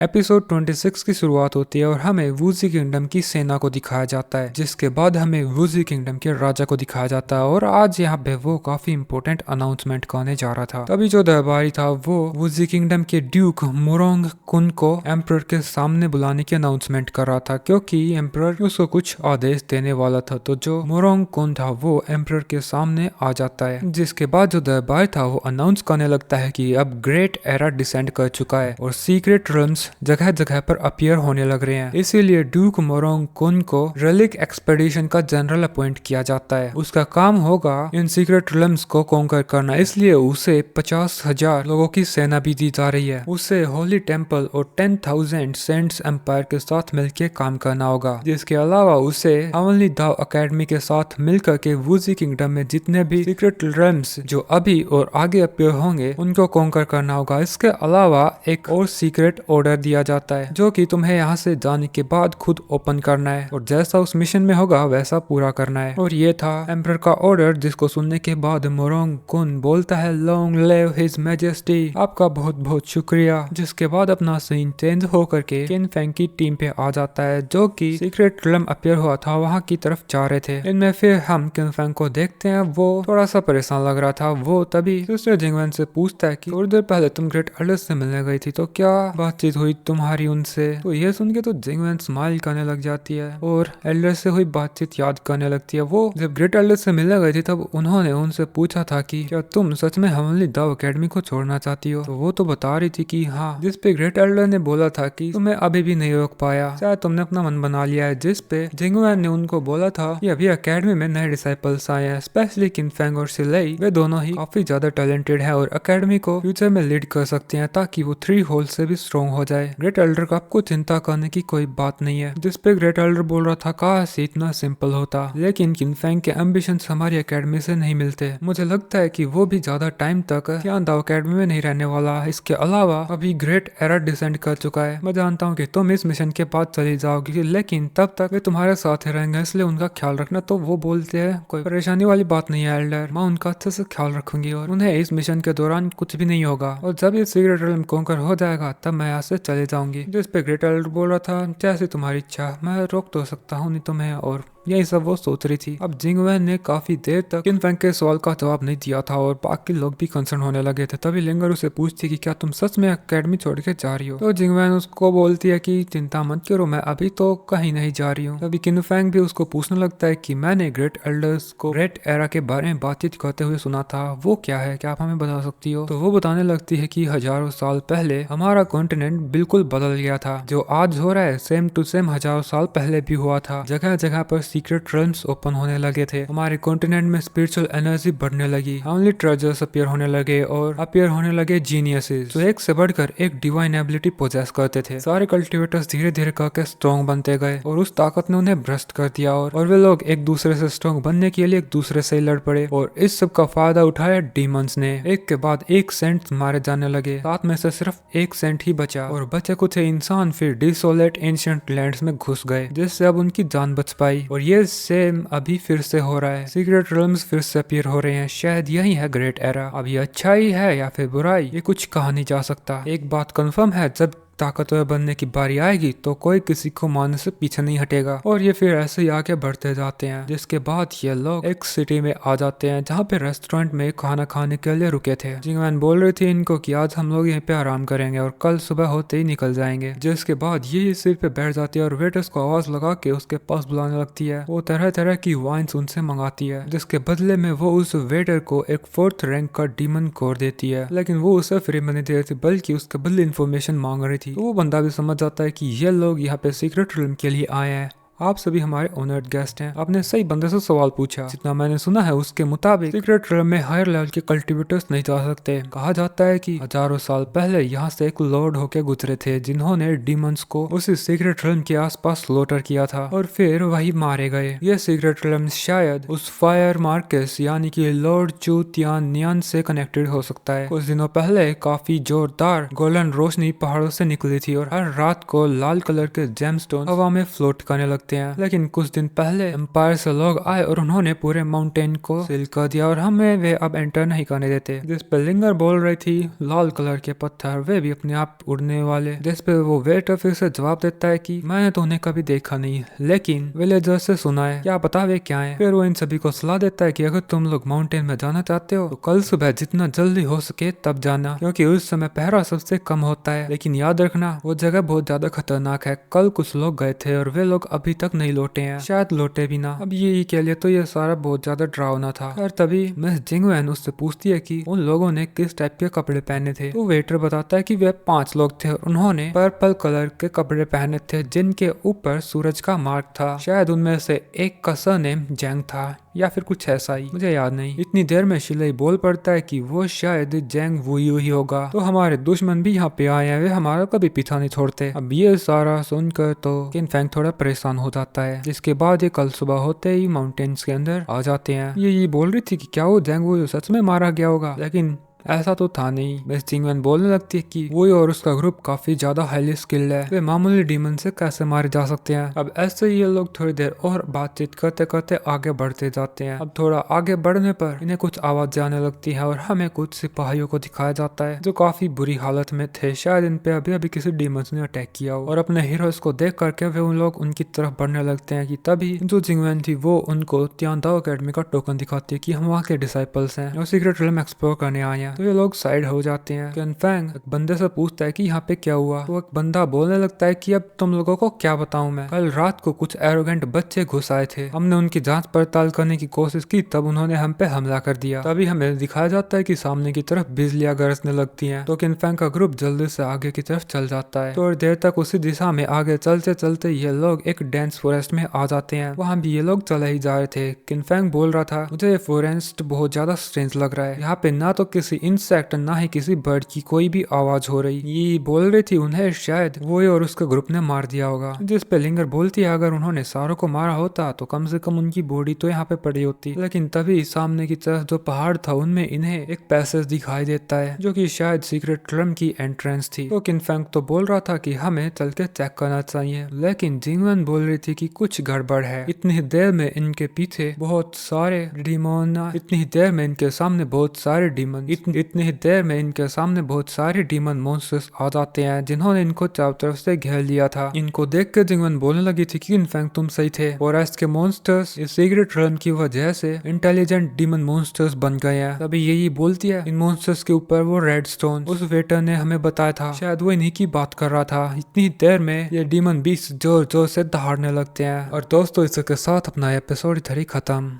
Episode 26 की शुरुआत होती है और हमें वूजी किंगडम की सेना को दिखाया जाता है, जिसके बाद हमें वूजी किंगडम के राजा को दिखाया जाता है। और आज यहाँ पे वो काफी इंपॉर्टेंट अनाउंसमेंट करने जा रहा था। तभी जो दरबारी था वो वूजी किंगडम के ड्यूक मोरोंग कुन को एम्परर के सामने बुलाने की अनाउंसमेंट कर रहा था, क्योंकि एम्परर उसको कुछ आदेश देने वाला था। तो जो मोरोंग कुन था वो एम्परर के सामने आ जाता है, जिसके बाद जो दरबारी था वो अनाउंस करने लगता है कि अब ग्रेट एरा डिसेंड कर चुका है और सीक्रेट रम्स जगह जगह पर अपीयर होने लग रहे हैं। इसीलिए ड्यूक मोरोंग कुन को रेलिक एक्सपेडिशन का जनरल अपॉइंट किया जाता है। उसका काम होगा इन सीक्रेट रम्स को कॉन्कर करना, इसलिए उसे 50,000 लोगों की सेना भी दी जा रही है। उसे होली टेम्पल और 10,000 सेंट्स एम्पायर के साथ मिलकर काम करना होगा। जिसके अलावा उसे अवनली दाव अकेडमी के साथ मिलकर के वूजी किंगडम में जितने भी सीक्रेट रम्स जो अभी और आगे अपीयर होंगे उनको कॉन्कर करना होगा। इसके अलावा एक और सीक्रेट ऑर्डर दिया जाता है जो कि तुम्हें यहाँ से जाने के बाद खुद ओपन करना है और जैसा उस मिशन में होगा वैसा पूरा करना है। और ये था एम्परर का ऑर्डर, जिसको सुनने के बाद मोरोंग कुन बोलता है लॉन्ग लिव हिज मैजेस्टी, आपका बहुत बहुत शुक्रिया। जिसके बाद अपना सीन चेंज होकर के किन फेंग की टीम पे आ जाता है, जो कि सीक्रेट रम अपीयर हुआ था वहाँ की तरफ जा रहे थे। इनमें फिर हम किन फेंग को देखते हैं, वो थोड़ा सा परेशान लग रहा था। वो तभी सिस्टर जिंगवेन से पूछता है कि थोड़ी देर पहले तुम ग्रेट एल्डर से मिलने गई थी, तो क्या बातचीत हुई तुम्हारी उनसे? तो ये सुन के तो जिंगवेन स्माइल करने लग जाती है और एल्डर से हुई बातचीत याद करने लगती है। वो जब ग्रेट एल्डर से मिलने गई थी तब उन्होंने उनसे पूछा था कि क्या तुम सच में हेवनली दाव अकेडमी को छोड़ना चाहती हो? तो वो तो बता रही थी कि हाँ, जिस पे ग्रेट एल्डर ने बोला था कि तुम्हें अभी भी नहीं रोक पाया, शायद तुमने अपना मन बना लिया है। जिस पे जिंगवेन ने उनको बोला था कि अभी अकेडमी में नए डिसाइपल्स आए हैं, स्पेशली किनफेंग और सिलेई, वे दोनों ही काफी ज्यादा टैलेंटेड है और अकेडमी को फ्यूचर में लीड कर सकते हैं ताकि वो 3 होल से भी स्ट्रॉन्ग हो जाए। ग्रेट एल्डर का आपको चिंता करने की कोई बात नहीं है। जिस पे ग्रेट एल्डर बोल रहा था काश इतना सिंपल होता, लेकिन किनफेंग के एम्बिशंस हमारी अकेडमी से नहीं मिलते। मुझे लगता है कि वो भी ज्यादा टाइम तक यान दाव अकेडमी में नहीं रहने वाला। इसके अलावा अभी ग्रेट एरा डिसेंड कर चुका है। मैं जानता हूँ कि तुम इस मिशन के बाद चली जाओगी, लेकिन तब तक वे तुम्हारे साथ ही रहेंगे, इसलिए उनका ख्याल रखना। तो वो बोलते हैं कोई परेशानी वाली बात नहीं है एल्डर, मैं उनका अच्छे से ख्याल रखूंगी और उन्हें इस मिशन के दौरान कुछ भी नहीं होगा। और जब ये सीक्रेट रम कॉन्कर हो जाएगा तब मैं यहाँ से चले जाऊंगी। जिस पे ग्रेट एल्डर बोल रहा था जैसे तुम्हारी इच्छा, मैं रोक तो सकता हूँ नहीं तुम्हें। और यही सब वो सोच रही थी। अब जिंगवेन ने काफी देर तक किनफेंग के सवाल का जवाब नहीं दिया था और बाकी लोग भी कंसर्न होने लगे थे। तभी लिंगर उसे पूछती कि क्या तुम सच में अकेडमी छोड़ के जा रही हो? तो जिंगवेन उसको बोलती है कि चिंता मत करो, मैं अभी तो कहीं नहीं जा रही हूँ। तभी किनफेंग भी उसको पूछने लगता है कि मैंने ग्रेट एल्डर्स को ग्रेट एरा के बारे में बातचीत करते हुए सुना था, वो क्या है, क्या आप हमें बता सकती हो? तो वो बताने लगती है कि हजारों साल पहले हमारा कॉन्टिनेंट बिल्कुल बदल गया था। जो आज हो रहा है सेम टू सेम हजारों साल पहले भी हुआ था। जगह जगह पर सीक्रेट रम्स ओपन होने लगे थे, हमारे कॉन्टिनेंट में स्पिरिचुअल एनर्जी बढ़ने लगी, ओनली ट्रेजर्स अपीयर होने लगे और अपीयर होने लगे जीनियसेस जो एक से बढ़कर एक डिवाइन एबिलिटी पोजेस करते थे। सारे कल्टिवेटर्स धीरे धीरे करके स्ट्रॉन्ग बनते गए और उस ताकत ने उन्हें भ्रष्ट कर दिया और वे लोग एक दूसरे से स्ट्रॉन्ग बनने के लिए एक दूसरे से लड़ पड़े और इस सब का फायदा उठाया डीमंस ने। एक के बाद एक सेंट मारे जाने लगे, 7 में से सिर्फ 1 सेंट ही बचा और बचे कुछ इंसान फिर डिसोलेट एंशिएंट लैंड्स में घुस गए, जिससे अब उनकी जान बच पाई। और ये सेम अभी फिर से हो रहा है, सीक्रेट रम्स फिर से अपीयर हो रहे हैं। शायद यही है ग्रेट एरा। अब ये अच्छाई है या फिर बुराई, ये कुछ कहा नहीं जा सकता। एक बात कंफर्म है, जब ताकतवर बनने की बारी आएगी तो कोई किसी को मारने से पीछे नहीं हटेगा। और ये फिर ऐसे ही आगे बढ़ते जाते हैं, जिसके बाद ये लोग एक सिटी में आ जाते हैं जहाँ पे रेस्टोरेंट में खाना खाने के लिए रुके थे। जिंगवेन बोल रही थी इनको कि आज हम लोग यहीं पे आराम करेंगे और कल सुबह होते ही निकल जाएंगे। जिसके बाद ये सीट पे बैठ जाती है और वेटर्स को आवाज लगा के उसके पास बुलाने लगती है। वो तरह तरह की वाइन्स उनसे मंगाती है, जिसके बदले में वो उस वेटर को एक 4th रैंक का डीमन कोर देती है। लेकिन वो उसे फ्री में नहीं दे रही थी, बल्कि उसके बदले इन्फॉर्मेशन मांग रही थी। तो वो बंदा भी समझ जाता है कि ये लोग यहाँ पे सीक्रेट रूम के लिए आए हैं। आप सभी हमारे ऑनर्ड गेस्ट हैं। आपने सही बंदे से सवाल पूछा। जितना मैंने सुना है उसके मुताबिक सीक्रेट रूम में हायर लेवल के कल्टिवेटर्स नहीं जा सकते। कहा जाता है कि हजारों साल पहले यहाँ से एक लॉर्ड होके गुजरे थे, जिन्होंने डीमंस को उसी सीक्रेट रूम के आसपास स्लॉटर किया था और फिर वही मारे गए। ये सीक्रेट रूम शायद उस फायर मार्केस यानी कि लॉर्ड चू तियान नियान से कनेक्टेड हो सकता है। कुछ दिनों पहले काफी जोरदार गोल्डन रोशनी पहाड़ों से निकली थी और हर रात को लाल कलर के जेमस्टोन हवा में फ्लोट करने लगते लगते हैं। लेकिन कुछ दिन पहले एम्पायर से लोग आए और उन्होंने पूरे माउंटेन को सील कर दिया और हमें वे अब एंटर नहीं करने देते। जिस पे लिंगर बोल रही थी लाल कलर के पत्थर वे भी अपने आप उड़ने वाले, जिस पे वो वेटर फिर से जवाब देता है कि मैंने तो उन्हें कभी देखा नहीं, लेकिन विलेजर से सुना है, क्या पता वे क्या है। फिर वो इन सभी को सलाह देता है कि अगर तुम लोग माउंटेन में जाना चाहते हो तो कल सुबह जितना जल्दी हो सके तब जाना, क्योंकि उस समय पहरा सबसे कम होता है। लेकिन याद रखना वो जगह बहुत ज्यादा खतरनाक है। कल कुछ लोग गए थे और वे लोग अभी तक नहीं लौटे हैं, शायद लौटे भी ना। अब ये के लिए तो ये सारा बहुत ज्यादा डरावना था। और तभी मिस जिंगवेन उससे पूछती है कि उन लोगों ने किस टाइप के कपड़े पहने थे। तो वेटर बताता है कि वे 5 लोग थे और उन्होंने पर्पल कलर के कपड़े पहने थे जिनके ऊपर सूरज का मार्क था। शायद उनमें से एक का सरनेम जैंग था या फिर कुछ ऐसा ही, मुझे याद नहीं। इतनी देर में शिलई बोल पड़ता है कि वो शायद जैंग वुयू ही होगा। तो हमारे दुश्मन भी यहाँ पे आए हैं, वे हमारा कभी पीछा नहीं छोड़ते। अब ये सारा सुनकर तो किन फेंग थोड़ा परेशान हो जाता है, जिसके बाद ये कल सुबह होते ही माउंटेन्स के अंदर आ जाते हैं। ये बोल रही थी कि क्या वो जैंग वुयू सच में मारा गया होगा, लेकिन ऐसा तो था नहीं। मिस जिंगवेन बोलने लगती है कि वो और उसका ग्रुप काफी ज्यादा हाईली स्किल्ड है, वे मामूली डीमन से कैसे मारे जा सकते हैं। अब ऐसे ही ये लोग थोड़ी देर और बातचीत करते करते आगे बढ़ते जाते हैं। अब थोड़ा आगे बढ़ने पर इन्हें कुछ आवाजें आने लगती है और हमें कुछ सिपाहियों को दिखाया जाता है जो काफी बुरी हालत में थे। शायद इन पे अभी अभी किसी डीमंस ने अटैक किया हो। और अपने हीरोज को देख करके वे उन लोग उनकी तरफ बढ़ने लगते हैं कि तभी जो जिंगवेन थी वो उनको तियानदाओ अकेडमी का टोकन दिखाती है कि हम वहाँ के डिसाइपल्स हैं और सीक्रेट रियल्म एक्सप्लोर करने आए हैं। तो ये लोग साइड हो जाते हैं। किन फेंग एक बंदे से पूछता है कि यहाँ पे क्या हुआ। तो एक बंदा बोलने लगता है कि अब तुम लोगों को क्या बताऊं मैं, कल रात को कुछ एरोगेंट बच्चे घुस आए थे, हमने उनकी जांच पड़ताल करने की कोशिश की, तब उन्होंने हम पे हमला कर दिया। तभी हमें दिखाया जाता है कि सामने की तरफ बिजलियां गरजने लगती हैं। तो किन फेंग का ग्रुप जल्दी से आगे की तरफ चल जाता है। थोड़ी देर तक उसी दिशा में आगे चलते चलते ये लोग एक डेंस फॉरेस्ट में आ जाते हैं। वहाँ भी ये लोग चले ही जा रहे थे। किन फेंग बोल रहा था मुझे ये फॉरेस्ट बहुत ज्यादा स्ट्रेंज लग रहा है, यहाँ पे ना तो किसी इंसेक्ट ना ही किसी बर्ड की कोई भी आवाज हो रही। ये बोल रही थी उन्हें शायद वो और उसके ग्रुप ने मार दिया होगा। जिस पे लिंगर बोलती है अगर उन्होंने सारों को मारा होता तो कम से कम उनकी बॉडी तो यहाँ पे पड़ी होती। लेकिन तभी सामने की तरफ जो पहाड़ था उनमें इन्हें एक पैसेज दिखाई देता है जो कि शायद सीक्रेट रूम की एंट्रेंस थी। तो किन फेंग तो बोल रहा था कि हमें चल के चेक करना चाहिए, लेकिन जिंगवेन बोल रही थी कि कुछ गड़बड़ है। इतनी देर में इनके पीछे बहुत सारे डीमन, इतनी देर में इनके सामने बहुत सारे डीमन, इतनी देर में इनके सामने बहुत सारे डीमन मॉन्स्टर्स आ जाते हैं जिन्होंने इनको चारों तरफ से घेर लिया था। इनको देख के जिंगवेन बोलने लगी थी कि किन फेंग तुम सही थे, फॉरेस्ट के मॉन्स्टर्स इस सीक्रेट रन की वजह से इंटेलिजेंट डीमन मॉन्स्टर्स बन गए हैं। तभी यही बोलती है इन मॉन्स्टर्स के ऊपर वो रेड स्टोन उस वेटर ने हमें बताया था, शायद वो इन्हीं की बात कर रहा था। इतनी देर में ये डीमन बीस्ट जोर जोर से दहाड़ने लगते हैं। और दोस्तों इसके साथ अपना एपिसोड इधर ही खत्म।